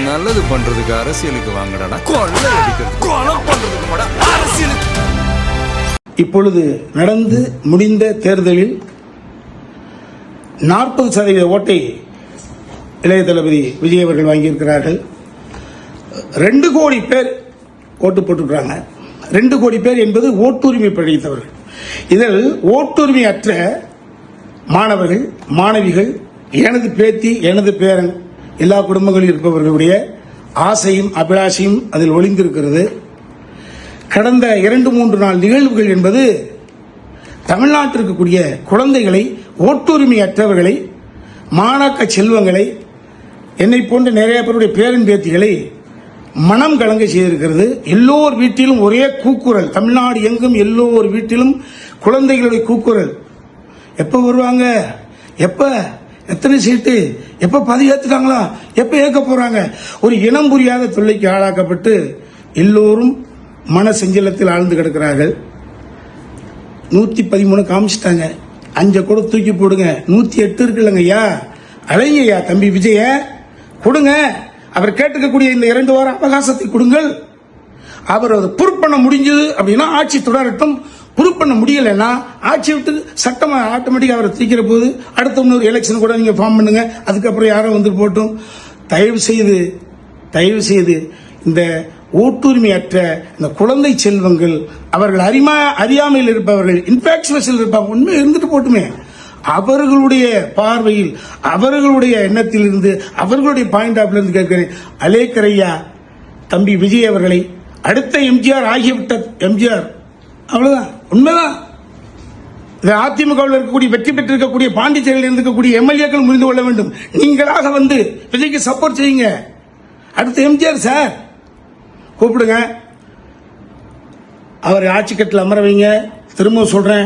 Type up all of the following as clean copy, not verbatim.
நல்லது பண்றதுக்கு அரசியலுக்கு வாங்கடா, கொள்ளை அடிக்கிறது கொலை பண்றதுக்கு அரசியலுக்கு. இப்பொழுது நடந்து முடிந்த தேர்தலில் 40% ஓட்டை இளைய தளபதி விஜய் அவர்கள் வாங்கியிருக்கிறார்கள். 2 கோடி பேர் ஓட்டு போட்டிருக்கிறாங்க. 2 கோடி பேர் என்பது ஓட்டுரிமை படைத்தவர்கள். இதில் ஓட்டுரிமை அற்ற மாணவர்கள், மாணவிகள், எனது பேத்தி, எனது பேரன், எல்லா குடும்பங்களில் இருப்பவர்களுடைய ஆசையும் அபிலாஷையும் அதில் ஒளிந்திருக்கிறது. கடந்த 2-3 நாள் நிகழ்வுகள் என்பது தமிழ்நாட்டில் இருக்கக்கூடிய குழந்தைகளை, ஓட்டுரிமை அற்றவர்களை, மாணாக்க செல்வங்களை, என்னை போன்ற நிறைய பேருடைய பேரன் பேத்திகளை மனம் கலங்க செய்திருக்கிறது. எல்லோர் வீட்டிலும் ஒரே கூக்குரல், தமிழ்நாடு எங்கும் எல்லோர் வீட்டிலும் குழந்தைகளுடைய கூக்குரல். எப்ப வருவாங்க, எப்ப, எத்தனை சீட்டு, எப்ப பதவி ஏத்துட்டாங்களா, எப்ப ஏற்க போறாங்க, ஒரு இனம் புரியாத தொல்லைக்கு ஆளாக்கப்பட்டு எல்லோரும் மன செஞ்சலத்தில் ஆழ்ந்து கிடக்கிறார்கள். 113 காமிச்சிட்டாங்க, 5 கூட தூக்கி போடுங்க, 108 இருக்குல்லங்க ஐயா, அலைங்கய்யா தம்பி விஜய கொடுங்க. அவர் கேட்டுக்கக்கூடிய இந்த 2 வார அவகாசத்தை கொடுங்கள். அவர் அதை ப்ரூவ் பண்ண முடிஞ்சது அப்படின்னா ஆட்சி தொடரட்டும். ப்ரூவ் பண்ண முடியலைன்னா ஆட்சி விட்டு சட்டம் ஆட்டோமேட்டிக்காக அவரை தூக்கிற போது அடுத்த இன்னொரு எலெக்ஷன் கூட நீங்க ஃபார்ம் பண்ணுங்க. அதுக்கப்புறம் யாரும் வந்து போட்டும். தயவு செய்து இந்த ஓட்டுரிமையற்ற இந்த குழந்தை செல்வங்கள், அவர்கள் அறியாமையில் இருப்பவர்கள், இன்ஃபாக்சுவேஷன் இருப்பாங்க, உண்மை இருந்துட்டு போட்டுமே, அவர்களுடைய பார்வையில், அவர்களுடைய எண்ணத்தில் இருந்து, அவர்களுடைய பாயிண்ட் ஆஃப் இருந்து கேட்கிறேன். அலேக்கரையா தம்பி விஜய் அவர்களை அடுத்த எம்ஜிஆர் ஆகிவிட்ட எம்ஜிஆர், அவ்வளவுதான், உண்மைதான். அதிமுகவில் இருக்கக்கூடிய வெற்றி பெற்றிருக்கக்கூடிய பாண்டிச்சேரியில் இருக்கக்கூடிய எம்எல்ஏக்கள் புரிந்து கொள்ள வேண்டும். நீங்களாக வந்து விஜய்க்கு சப்போர்ட் செய்யுங்க. அடுத்த எம்ஜிஆர் சார் கூப்பிடுங்க, அவர் ஆட்சி கட்டில் அமர வைங்க. திரும்ப சொல்றேன்,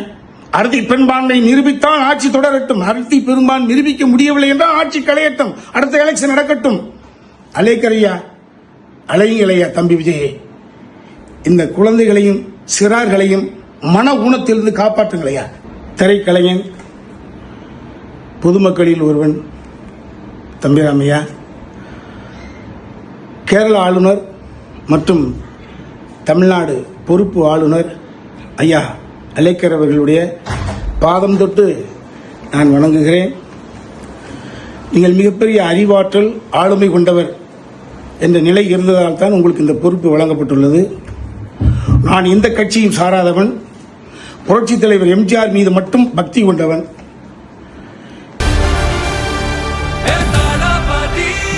அறுதி பெரும்பான்மை நிரூபித்தால் ஆட்சி தொடரட்டும். அறுதி பெரும்பான்மை நிரூபிக்க முடியவில்லை என்றால் ஆட்சி களையட்டும், அடுத்த எலெக்ஷன் நடக்கட்டும். அலைக்கரையா, அலைங்களையா தம்பி விஜயே, இந்த குழந்தைகளையும் சிறார்களையும் மன ஊனத்திலிருந்து காப்பாற்றுங்களையா. திரைக்கலைஞன், பொதுமக்களில் ஒருவன் தம்பிராமையா, கேரள ஆளுநர் மற்றும் தமிழ்நாடு பொறுப்பு ஆளுநர் ஐயா அலேக்கர் அவர்களுடைய பாதம் தொட்டு நான் வணங்குகிறேன். நீங்கள் மிகப்பெரிய அறிவாற்றல், ஆளுமை கொண்டவர் என்ற நிலை இருந்ததால் தான் உங்களுக்கு இந்த பொறுப்பு வழங்கப்பட்டுள்ளது. நான் எந்த கட்சியும் சாராதவன், புரட்சித் தலைவர் எம்ஜிஆர் மீது மட்டும் பக்தி கொண்டவன்.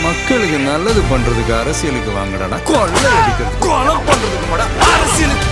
மக்களுக்கு நல்லது பண்றதுக்கு அரசியலுக்கு வாங்கடா, கொள்ளை அடிக்கிறது கொலை பண்றதுக்கு அரசியலுக்கு.